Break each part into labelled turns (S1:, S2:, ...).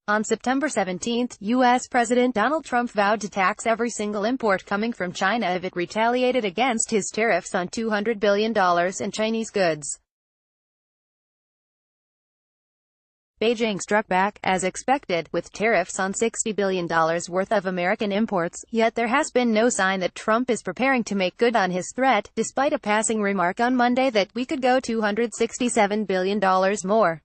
S1: On September 17, U.S. President Donald Trump vowed to tax every single import coming from China if it retaliated against his tariffs on $200 billion in Chinese goods. Beijing struck back, as expected, with tariffs on $60 billion worth of American imports, yet there has been no sign that Trump is preparing to make good on his threat, despite a passing remark on Monday that we could go $267 billion more.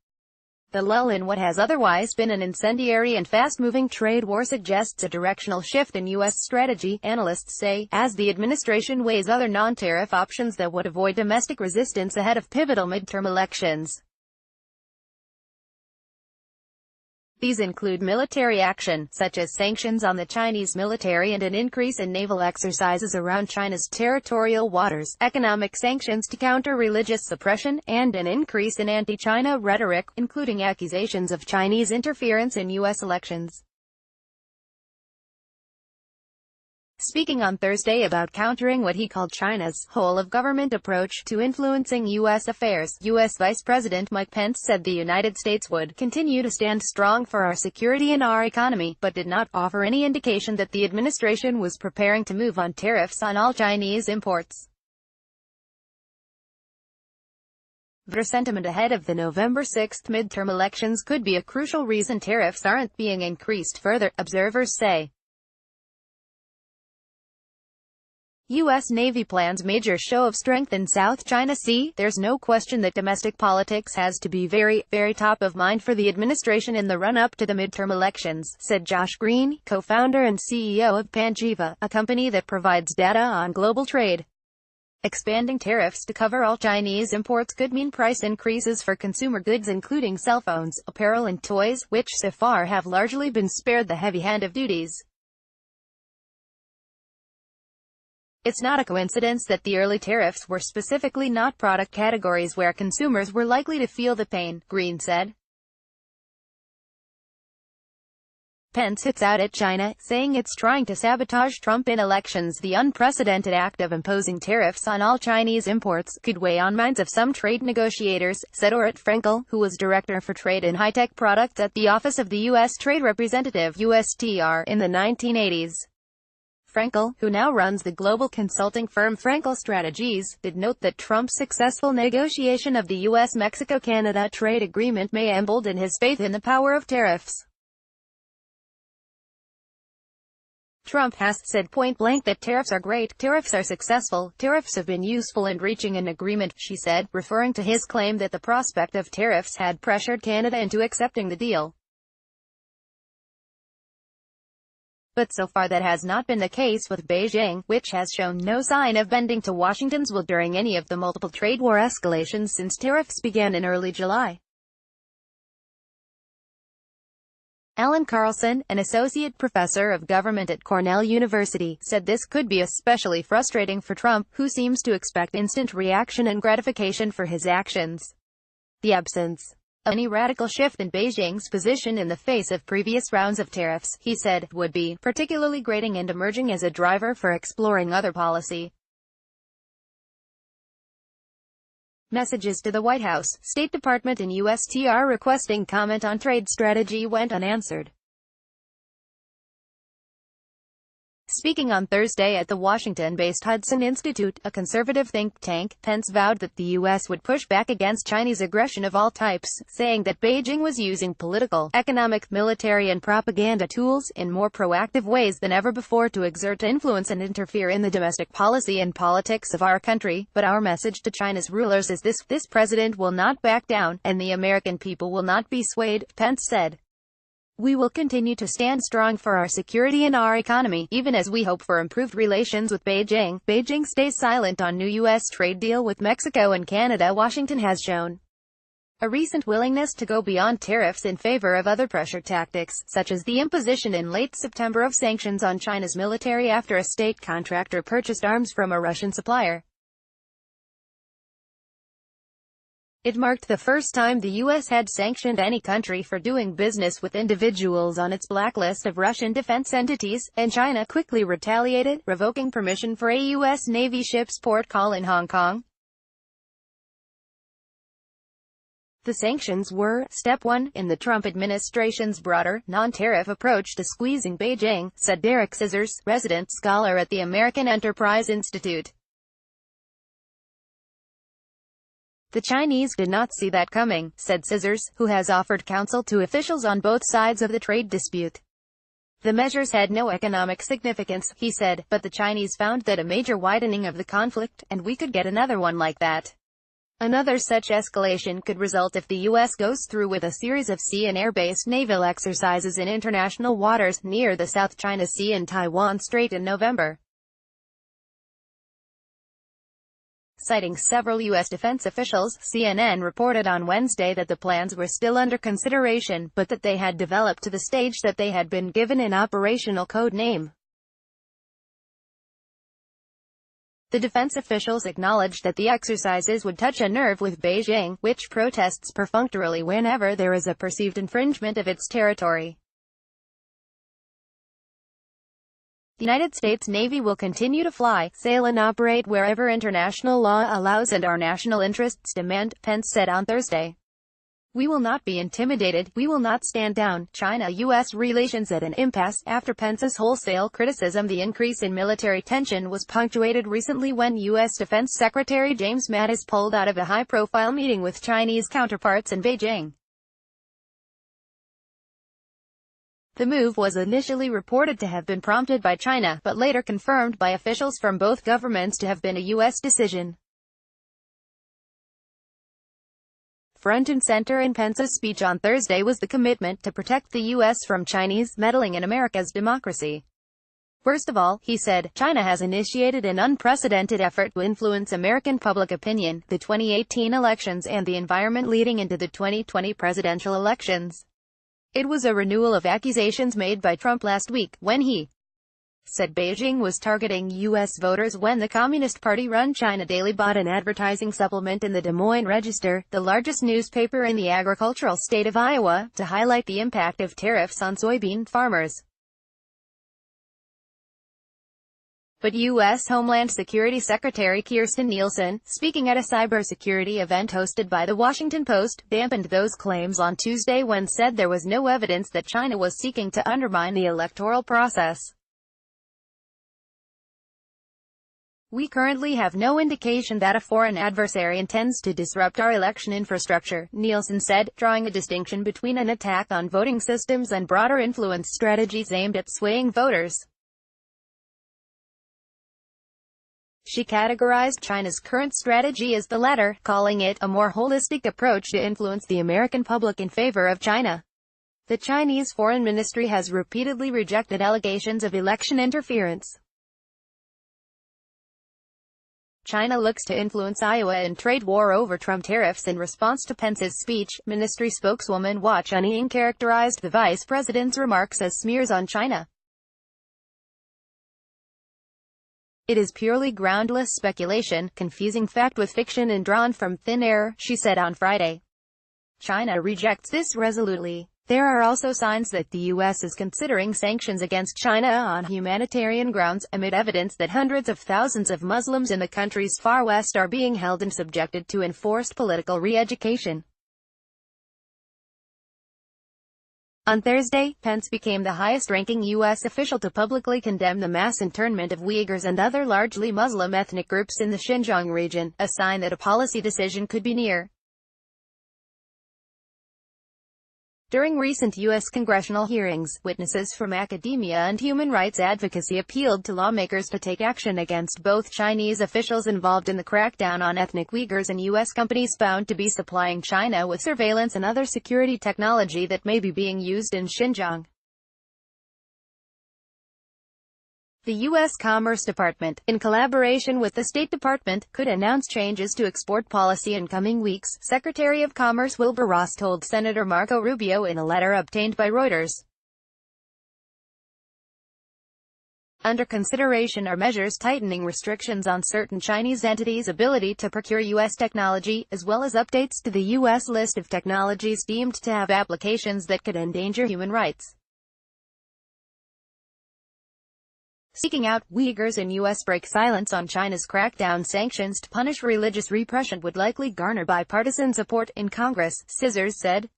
S1: The lull in what has otherwise been an incendiary and fast-moving trade war suggests a directional shift in U.S. strategy, analysts say, as the administration weighs other non-tariff options that would avoid domestic resistance ahead of pivotal midterm elections. These include military action, such as sanctions on the Chinese military and an increase in naval exercises around China's territorial waters, economic sanctions to counter religious suppression, and an increase in anti-China rhetoric, including accusations of Chinese interference in U.S. elections. Speaking on Thursday about countering what he called China's whole-of-government approach to influencing U.S. affairs, U.S. Vice President Mike Pence said the United States would continue to stand strong for our security and our economy, but did not offer any indication that the administration was preparing to move on tariffs on all Chinese imports. Voter sentiment ahead of the November 6 midterm elections could be a crucial reason tariffs aren't being increased further, observers say. U.S. Navy plans major show of strength in South China Sea. There's no question that domestic politics has to be very, very top of mind for the administration in the run-up to the midterm elections, said Josh Green, co-founder and CEO of Panjiva, a company that provides data on global trade. Expanding tariffs to cover all Chinese imports could mean price increases for consumer goods including cell phones, apparel and toys, which so far have largely been spared the heavy hand of duties. It's not a coincidence that the early tariffs were specifically not product categories where consumers were likely to feel the pain, Green said. Pence hits out at China, saying it's trying to sabotage Trump in elections. The unprecedented act of imposing tariffs on all Chinese imports could weigh on minds of some trade negotiators, said Orit Frankel, who was Director for Trade and High-Tech Products at the Office of the U.S. Trade Representative (USTR) in the 1980s. Frankel, who now runs the global consulting firm Frankel Strategies, did note that Trump's successful negotiation of the U.S.-Mexico-Canada trade agreement may embolden his faith in the power of tariffs. Trump has said point-blank that tariffs are great, tariffs are successful, tariffs have been useful in reaching an agreement, she said, referring to his claim that the prospect of tariffs had pressured Canada into accepting the deal. But so far that has not been the case with Beijing, which has shown no sign of bending to Washington's will during any of the multiple trade war escalations since tariffs began in early July. Alan Carlson, an associate professor of government at Cornell University, said this could be especially frustrating for Trump, who seems to expect instant reaction and gratification for his actions. The absence of any radical shift in Beijing's position in the face of previous rounds of tariffs, he said, would be particularly grating and emerging as a driver for exploring other policy. Messages to the White House, State Department and USTR requesting comment on trade strategy went unanswered. Speaking on Thursday at the Washington-based Hudson Institute, a conservative think tank, Pence vowed that the U.S. would push back against Chinese aggression of all types, saying that Beijing was using political, economic, military and propaganda tools in more proactive ways than ever before to exert influence and interfere in the domestic policy and politics of our country. But our message to China's rulers is this president will not back down, and the American people will not be swayed, Pence said. We will continue to stand strong for our security and our economy, even as we hope for improved relations with Beijing. Beijing stays silent on new U.S. trade deal with Mexico and Canada. Washington has shown a recent willingness to go beyond tariffs in favor of other pressure tactics, such as the imposition in late September of sanctions on China's military after a state contractor purchased arms from a Russian supplier. It marked the first time the U.S. had sanctioned any country for doing business with individuals on its blacklist of Russian defense entities, and China quickly retaliated, revoking permission for a U.S. Navy ship's port call in Hong Kong. The sanctions were step one in the Trump administration's broader, non-tariff approach to squeezing Beijing, said Derek Scissors, resident scholar at the American Enterprise Institute. The Chinese did not see that coming, said Scissors, who has offered counsel to officials on both sides of the trade dispute. The measures had no economic significance, he said, but the Chinese found that a major widening of the conflict, and we could get another one like that. Another such escalation could result if the U.S. goes through with a series of sea and air-based naval exercises in international waters, near the South China Sea and Taiwan Strait in November. Citing several U.S. defense officials, CNN reported on Wednesday that the plans were still under consideration, but that they had developed to the stage that they had been given an operational code name. The defense officials acknowledged that the exercises would touch a nerve with Beijing, which protests perfunctorily whenever there is a perceived infringement of its territory. The United States Navy will continue to fly, sail and operate wherever international law allows and our national interests demand, Pence said on Thursday. We will not be intimidated, we will not stand down. China-U.S. relations at an impasse, after Pence's wholesale criticism. The increase in military tension was punctuated recently when U.S. Defense Secretary James Mattis pulled out of a high-profile meeting with Chinese counterparts in Beijing. The move was initially reported to have been prompted by China, but later confirmed by officials from both governments to have been a U.S. decision. Front and center in Pence's speech on Thursday was the commitment to protect the U.S. from Chinese meddling in America's democracy. First of all, he said, China has initiated an unprecedented effort to influence American public opinion, the 2018 elections and the environment leading into the 2020 presidential elections. It was a renewal of accusations made by Trump last week, when he said Beijing was targeting U.S. voters when the Communist Party-run China Daily bought an advertising supplement in the Des Moines Register, the largest newspaper in the agricultural state of Iowa, to highlight the impact of tariffs on soybean farmers. But U.S. Homeland Security Secretary Kirstjen Nielsen, speaking at a cybersecurity event hosted by The Washington Post, dampened those claims on Tuesday when said there was no evidence that China was seeking to undermine the electoral process. We currently have no indication that a foreign adversary intends to disrupt our election infrastructure, Nielsen said, drawing a distinction between an attack on voting systems and broader influence strategies aimed at swaying voters. She categorized China's current strategy as the latter, calling it a more holistic approach to influence the American public in favor of China. The Chinese Foreign Ministry has repeatedly rejected allegations of election interference. China looks to influence Iowa in trade war over Trump tariffs. In response to Pence's speech, ministry spokeswoman Hua Chunying characterized the vice president's remarks as smears on China. It is purely groundless speculation, confusing fact with fiction and drawn from thin air, she said on Friday. China rejects this resolutely. There are also signs that the U.S. is considering sanctions against China on humanitarian grounds, amid evidence that hundreds of thousands of Muslims in the country's far west are being held and subjected to enforced political re-education. On Thursday, Pence became the highest-ranking U.S. official to publicly condemn the mass internment of Uyghurs and other largely Muslim ethnic groups in the Xinjiang region, a sign that a policy decision could be near. During recent U.S. congressional hearings, witnesses from academia and human rights advocacy appealed to lawmakers to take action against both Chinese officials involved in the crackdown on ethnic Uyghurs and U.S. companies found to be supplying China with surveillance and other security technology that may be being used in Xinjiang. The U.S. Commerce Department, in collaboration with the State Department, could announce changes to export policy in coming weeks, Secretary of Commerce Wilbur Ross told Senator Marco Rubio in a letter obtained by Reuters. Under consideration are measures tightening restrictions on certain Chinese entities' ability to procure U.S. technology, as well as updates to the U.S. list of technologies deemed to have applications that could endanger human rights. Seeking out Uyghurs in U.S. break silence on China's crackdown sanctions to punish religious repression would likely garner bipartisan support in Congress, Scissors said.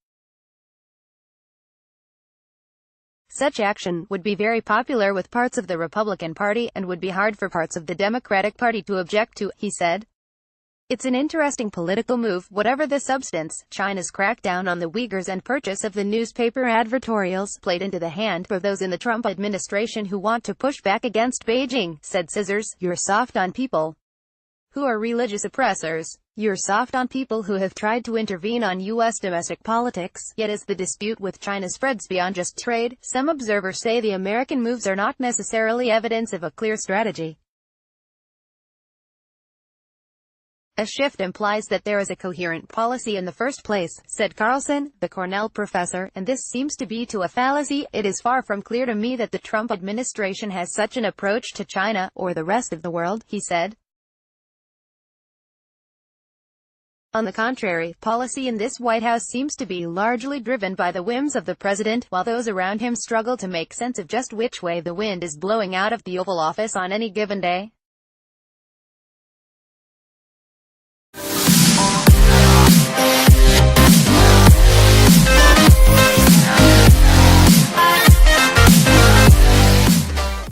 S1: Such action would be very popular with parts of the Republican Party and would be hard for parts of the Democratic Party to object to, he said. It's an interesting political move, whatever the substance. China's crackdown on the Uyghurs and purchase of the newspaper advertorials played into the hand for those in the Trump administration who want to push back against Beijing, said Scissors. You're soft on people who are religious oppressors. You're soft on people who have tried to intervene on U.S. domestic politics. Yet as the dispute with China spreads beyond just trade, some observers say the American moves are not necessarily evidence of a clear strategy. A shift implies that there is a coherent policy in the first place, said Carlson, the Cornell professor, and this seems to be to a fallacy. It is far from clear to me that the Trump administration has such an approach to China, or the rest of the world, he said. On the contrary, policy in this White House seems to be largely driven by the whims of the president, while those around him struggle to make sense of just which way the wind is blowing out of the Oval Office on any given day.